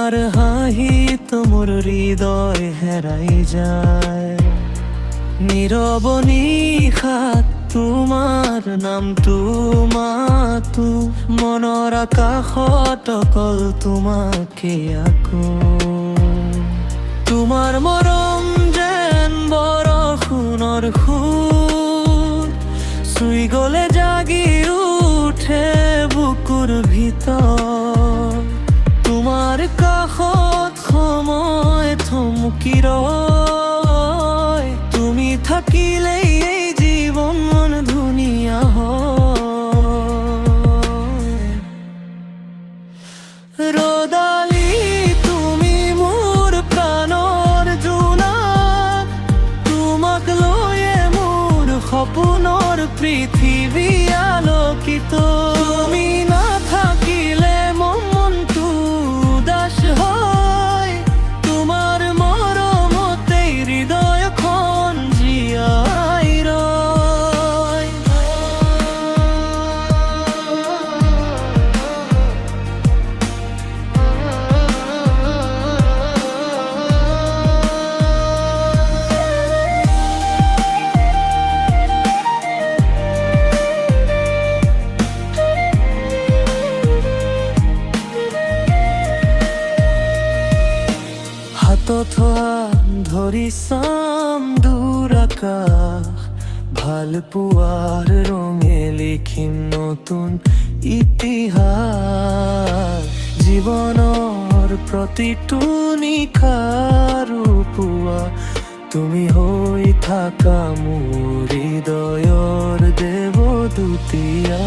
তোমার হাঁহিত মোর হৃদয় হেরাই যায়। নীরব নিশাত তোমাৰ নামটো মাতো, মনৰ আকাশত অকল তোমাকে আকো। তোমাৰ মৰম যেন বৰষুণৰ সোঁত, চুই গলে জাগি উঠে বুকুৰ ভিতৰ। তোমাৰ কাষত সময় থমকি ৰয়, তুমি থাকিলেই এই জীৱন ধুনীয়া হয়। ৰ'দালি তুমি মোৰ প্ৰাণৰ জোনাক, তোমাক লৈয়ে মোৰ সপোনৰ পৃথিৱী আলোকিত। তুমি নাথাকিলে মনটো উদাস হয়, তোমাৰ মৰমতেই হৃদয়খন জীয়াই ৰয়। হাতত হাত ধৰি চাম দূৰ আকাশ, ভাল পোৱাৰ ৰঙে লিখিম নতুন ইতিহাস। জীৱনৰ প্ৰতিটো নিশাৰো পুৱা তুমি হৈ থাকা মোৰ হৃদয়ৰ দেৱদূতীয়া।